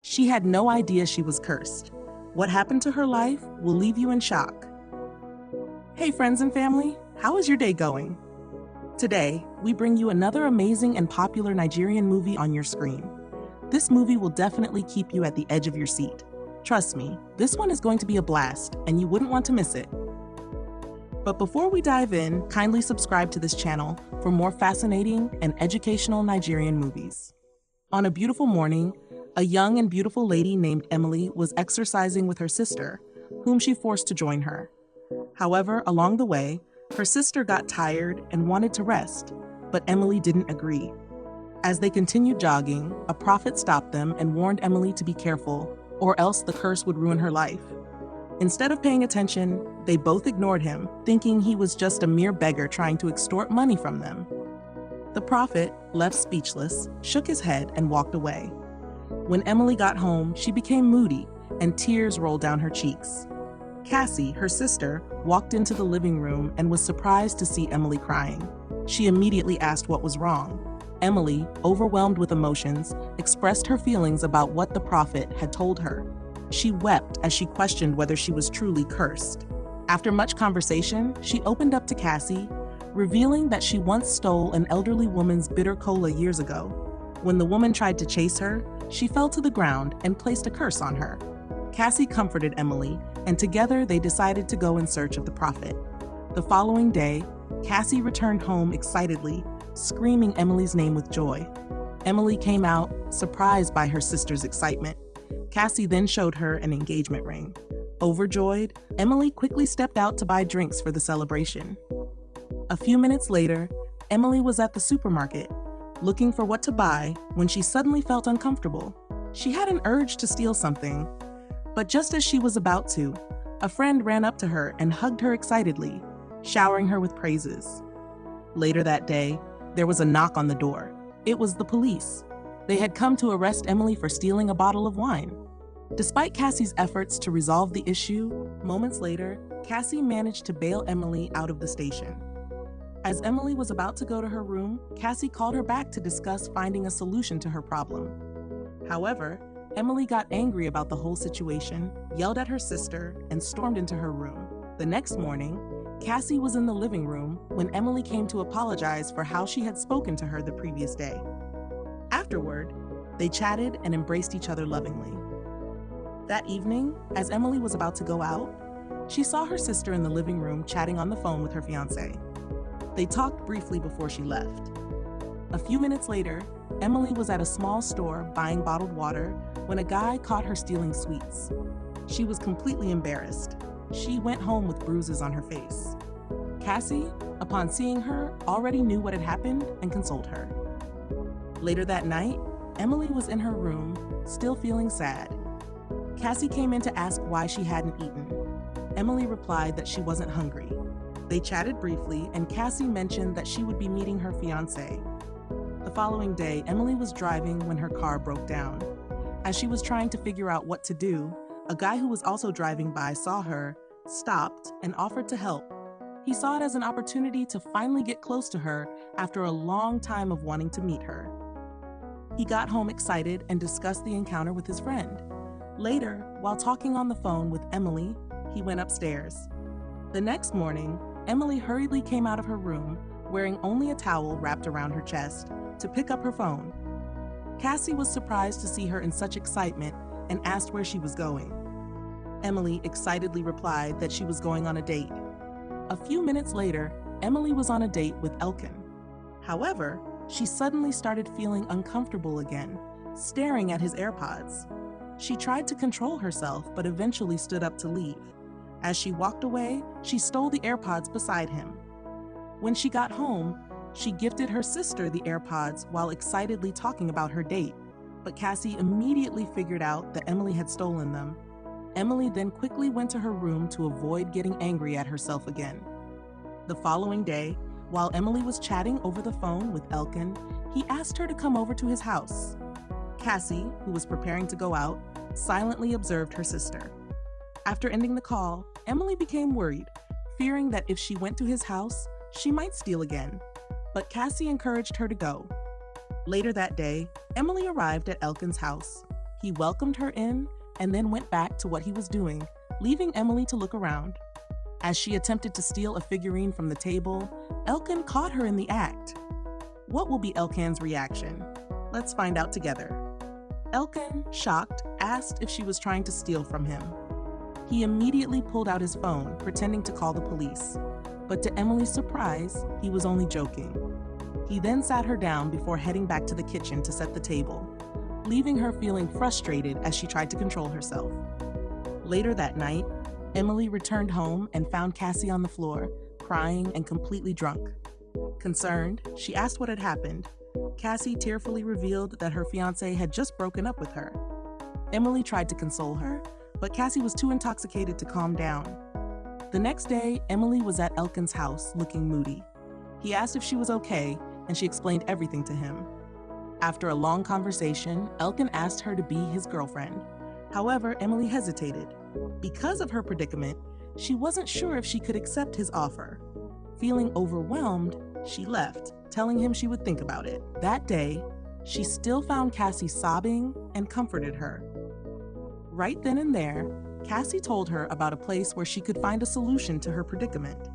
She had no idea she was cursed. What happened to her life will leave you in shock. Hey friends and family, how is your day going? Today, we bring you another amazing and popular Nigerian movie on your screen. This movie will definitely keep you at the edge of your seat. Trust me, this one is going to be a blast, and you wouldn't want to miss it. But before we dive in, kindly subscribe to this channel for more fascinating and educational Nigerian movies. On a beautiful morning, a young and beautiful lady named Emily was exercising with her sister, whom she forced to join her. However, along the way, her sister got tired and wanted to rest, but Emily didn't agree. As they continued jogging, a prophet stopped them and warned Emily to be careful, or else the curse would ruin her life. Instead of paying attention, they both ignored him, thinking he was just a mere beggar trying to extort money from them. The prophet, left speechless, shook his head and walked away. When Emily got home, she became moody and tears rolled down her cheeks. Cassie, her sister, walked into the living room and was surprised to see Emily crying. She immediately asked what was wrong. Emily, overwhelmed with emotions, expressed her feelings about what the prophet had told her. She wept as she questioned whether she was truly cursed. After much conversation, she opened up to Cassie, revealing that she once stole an elderly woman's bitter cola years ago. When the woman tried to chase her, she fell to the ground and placed a curse on her. Cassie comforted Emily, and together they decided to go in search of the prophet. The following day, Cassie returned home excitedly, screaming Emily's name with joy. Emily came out, surprised by her sister's excitement. Cassie then showed her an engagement ring. Overjoyed, Emily quickly stepped out to buy drinks for the celebration. A few minutes later, Emily was at the supermarket, looking for what to buy when she suddenly felt uncomfortable. She had an urge to steal something, but just as she was about to, a friend ran up to her and hugged her excitedly, showering her with praises. Later that day, there was a knock on the door. It was the police. They had come to arrest Emily for stealing a bottle of wine. Despite Cassie's efforts to resolve the issue, moments later, Cassie managed to bail Emily out of the station. As Emily was about to go to her room, Cassie called her back to discuss finding a solution to her problem. However, Emily got angry about the whole situation, yelled at her sister, and stormed into her room. The next morning, Cassie was in the living room when Emily came to apologize for how she had spoken to her the previous day. Afterward, they chatted and embraced each other lovingly. That evening, as Emily was about to go out, she saw her sister in the living room chatting on the phone with her fiancé. They talked briefly before she left. A few minutes later, Emily was at a small store buying bottled water when a guy caught her stealing sweets. She was completely embarrassed. She went home with bruises on her face. Cassie, upon seeing her, already knew what had happened and consoled her. Later that night, Emily was in her room, still feeling sad. Cassie came in to ask why she hadn't eaten. Emily replied that she wasn't hungry. They chatted briefly, and Cassie mentioned that she would be meeting her fiancé. The following day, Emily was driving when her car broke down. As she was trying to figure out what to do, a guy who was also driving by saw her, stopped, and offered to help. He saw it as an opportunity to finally get close to her after a long time of wanting to meet her. He got home excited and discussed the encounter with his friend. Later, while talking on the phone with Emily, he went upstairs. The next morning, Emily hurriedly came out of her room, wearing only a towel wrapped around her chest, to pick up her phone. Cassie was surprised to see her in such excitement and asked where she was going. Emily excitedly replied that she was going on a date. A few minutes later, Emily was on a date with Elkin. However, she suddenly started feeling uncomfortable again, staring at his AirPods. She tried to control herself, but eventually stood up to leave. As she walked away, she stole the AirPods beside him. When she got home, she gifted her sister the AirPods while excitedly talking about her date, but Cassie immediately figured out that Emily had stolen them. Emily then quickly went to her room to avoid getting angry at herself again. The following day, while Emily was chatting over the phone with Elkin, he asked her to come over to his house. Cassie, who was preparing to go out, silently observed her sister. After ending the call, Emily became worried, fearing that if she went to his house, she might steal again. But Cassie encouraged her to go. Later that day, Emily arrived at Elkin's house. He welcomed her in and then went back to what he was doing, leaving Emily to look around. As she attempted to steal a figurine from the table, Elkan caught her in the act. What will be Elkan's reaction? Let's find out together. Elkan, shocked, asked if she was trying to steal from him. He immediately pulled out his phone, pretending to call the police. But to Emily's surprise, he was only joking. He then sat her down before heading back to the kitchen to set the table, leaving her feeling frustrated as she tried to control herself. Later that night, Emily returned home and found Cassie on the floor, crying and completely drunk. Concerned, she asked what had happened. Cassie tearfully revealed that her fiancé had just broken up with her. Emily tried to console her, but Cassie was too intoxicated to calm down. The next day, Emily was at Elkan's house, looking moody. He asked if she was okay, and she explained everything to him. After a long conversation, Elkan asked her to be his girlfriend. However, Emily hesitated. Because of her predicament, she wasn't sure if she could accept his offer. Feeling overwhelmed, she left, telling him she would think about it. That day, she still found Cassie sobbing and comforted her. Right then and there, Cassie told her about a place where she could find a solution to her predicament.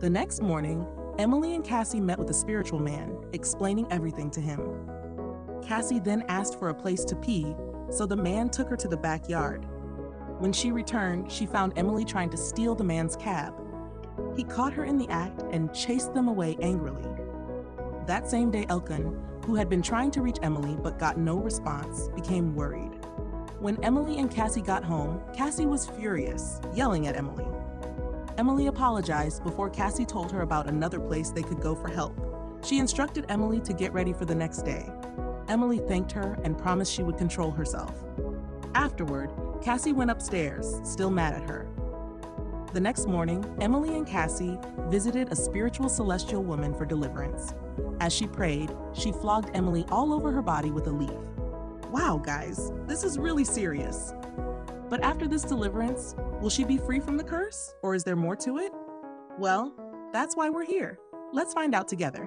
The next morning, Emily and Cassie met with a spiritual man, explaining everything to him. Cassie then asked for a place to pee, so the man took her to the backyard. When she returned, she found Emily trying to steal the man's cab. He caught her in the act and chased them away angrily. That same day, Elkan, who had been trying to reach Emily but got no response, became worried. When Emily and Cassie got home, Cassie was furious, yelling at Emily. Emily apologized before Cassie told her about another place they could go for help. She instructed Emily to get ready for the next day. Emily thanked her and promised she would control herself. Afterward, Cassie went upstairs, still mad at her. The next morning, Emily and Cassie visited a spiritual celestial woman for deliverance. As she prayed, she flogged Emily all over her body with a leaf. Wow, guys, this is really serious. But after this deliverance, will she be free from the curse, or is there more to it? Well, that's why we're here. Let's find out together.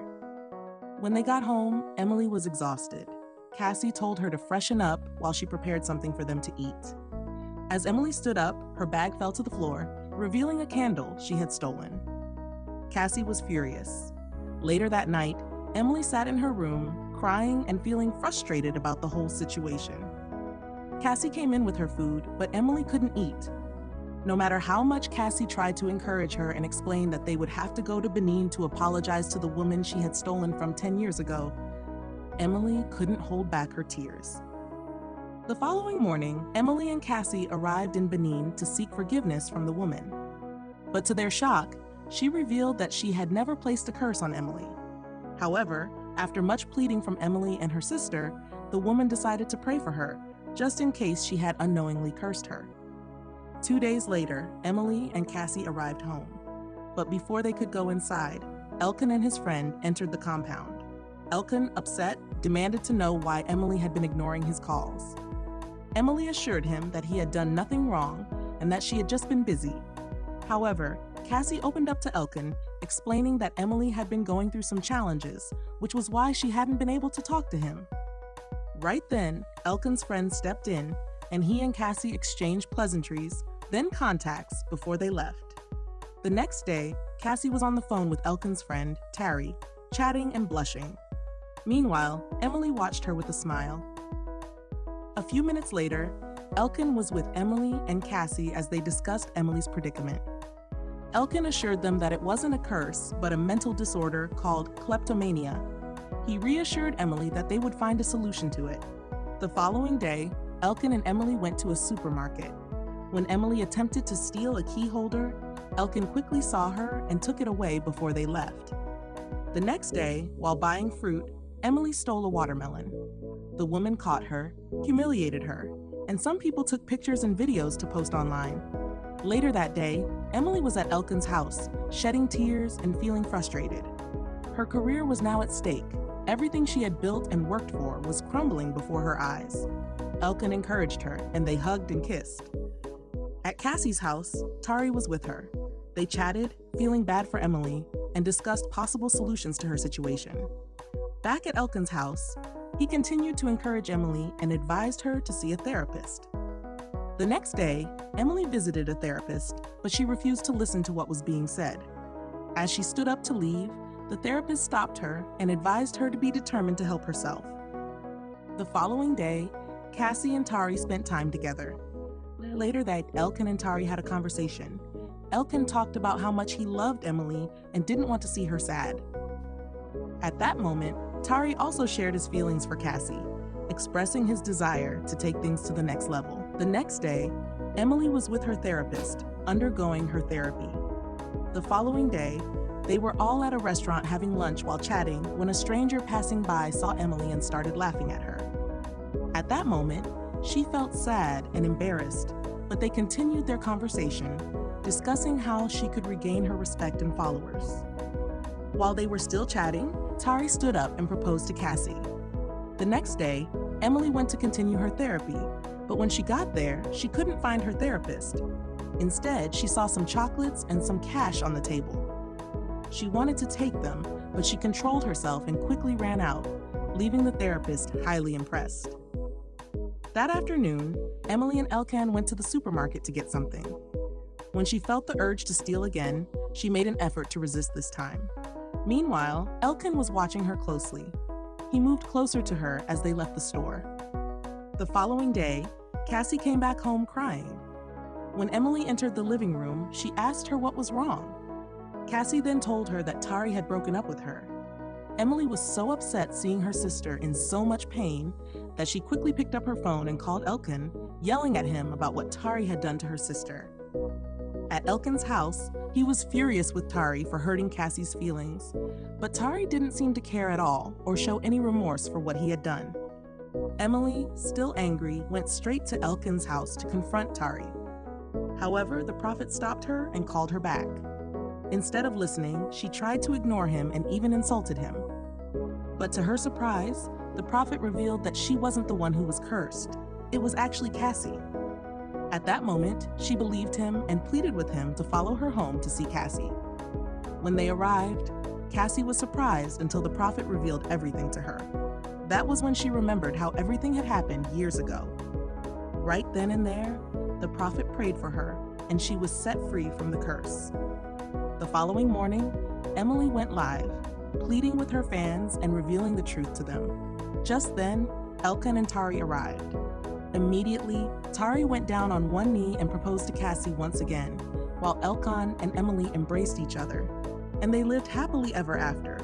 When they got home, Emily was exhausted. Cassie told her to freshen up while she prepared something for them to eat. As Emily stood up, her bag fell to the floor, revealing a candle she had stolen. Cassie was furious. Later that night, Emily sat in her room, crying and feeling frustrated about the whole situation. Cassie came in with her food, but Emily couldn't eat. No matter how much Cassie tried to encourage her and explain that they would have to go to Benin to apologize to the woman she had stolen from 10 years ago, Emily couldn't hold back her tears. The following morning, Emily and Cassie arrived in Benin to seek forgiveness from the woman. But to their shock, she revealed that she had never placed a curse on Emily. However, after much pleading from Emily and her sister, the woman decided to pray for her, just in case she had unknowingly cursed her. 2 days later, Emily and Cassie arrived home. But before they could go inside, Elkan and his friend entered the compound. Elkan, upset, demanded to know why Emily had been ignoring his calls. Emily assured him that he had done nothing wrong and that she had just been busy. However, Cassie opened up to Elkan, explaining that Emily had been going through some challenges, which was why she hadn't been able to talk to him. Right then, Elkan's friend stepped in, and he and Cassie exchanged pleasantries, then contacts before they left. The next day, Cassie was on the phone with Elkan's friend, Tari, chatting and blushing. Meanwhile, Emily watched her with a smile. A few minutes later, Elkan was with Emily and Cassie as they discussed Emily's predicament. Elkan assured them that it wasn't a curse, but a mental disorder called kleptomania. He reassured Emily that they would find a solution to it. The following day, Elkan and Emily went to a supermarket. When Emily attempted to steal a key holder, Elkan quickly saw her and took it away before they left. The next day, while buying fruit, Emily stole a watermelon. The woman caught her, humiliated her, and some people took pictures and videos to post online. Later that day, Emily was at Elkan's house, shedding tears and feeling frustrated. Her career was now at stake. Everything she had built and worked for was crumbling before her eyes. Elkan encouraged her, and they hugged and kissed. At Cassie's house, Tari was with her. They chatted, feeling bad for Emily, and discussed possible solutions to her situation. Back at Elkan's house, He continued to encourage Emily and advised her to see a therapist. The next day, Emily visited a therapist, but she refused to listen to what was being said. As she stood up to leave, the therapist stopped her and advised her to be determined to help herself. The following day, Cassie and Tari spent time together. Later that, Elkan and Tari had a conversation. Elkan talked about how much he loved Emily and didn't want to see her sad. At that moment, Tari also shared his feelings for Cassie, expressing his desire to take things to the next level. The next day, Emily was with her therapist, undergoing her therapy. The following day, they were all at a restaurant having lunch while chatting when a stranger passing by saw Emily and started laughing at her. At that moment, she felt sad and embarrassed, but they continued their conversation, discussing how she could regain her respect and followers. While they were still chatting, Tari stood up and proposed to Cassie. The next day, Emily went to continue her therapy, but when she got there, she couldn't find her therapist. Instead, she saw some chocolates and some cash on the table. She wanted to take them, but she controlled herself and quickly ran out, leaving the therapist highly impressed. That afternoon, Emily and Elkan went to the supermarket to get something. When she felt the urge to steal again, she made an effort to resist this time. Meanwhile, Elkan was watching her closely. He moved closer to her as they left the store. The following day, Cassie came back home crying. When Emily entered the living room, she asked her what was wrong. Cassie then told her that Tari had broken up with her. Emily was so upset seeing her sister in so much pain that she quickly picked up her phone and called Elkan, yelling at him about what Tari had done to her sister. At Elkan's house, he was furious with Tari for hurting Cassie's feelings, but Tari didn't seem to care at all or show any remorse for what he had done. Emily, still angry, went straight to Elkan's house to confront Tari. However, the prophet stopped her and called her back. Instead of listening, she tried to ignore him and even insulted him. But to her surprise, the prophet revealed that she wasn't the one who was cursed. It was actually Cassie. At that moment, she believed him and pleaded with him to follow her home to see Cassie. When they arrived, Cassie was surprised until the prophet revealed everything to her. That was when she remembered how everything had happened years ago. Right then and there, the prophet prayed for her, and she was set free from the curse. The following morning, Emily went live, pleading with her fans and revealing the truth to them. Just then, Elkan and Tari arrived. Immediately, Tari went down on one knee and proposed to Cassie once again, while Elkan and Emily embraced each other, and they lived happily ever after.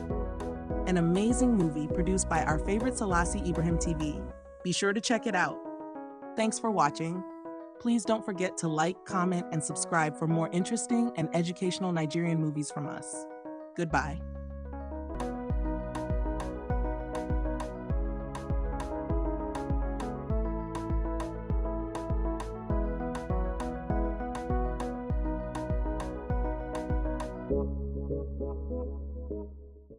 An amazing movie produced by our favorite Selassie Ibrahim TV. Be sure to check it out. Thanks for watching. Please don't forget to like, comment, and subscribe for more interesting and educational Nigerian movies from us. Goodbye. Thank you.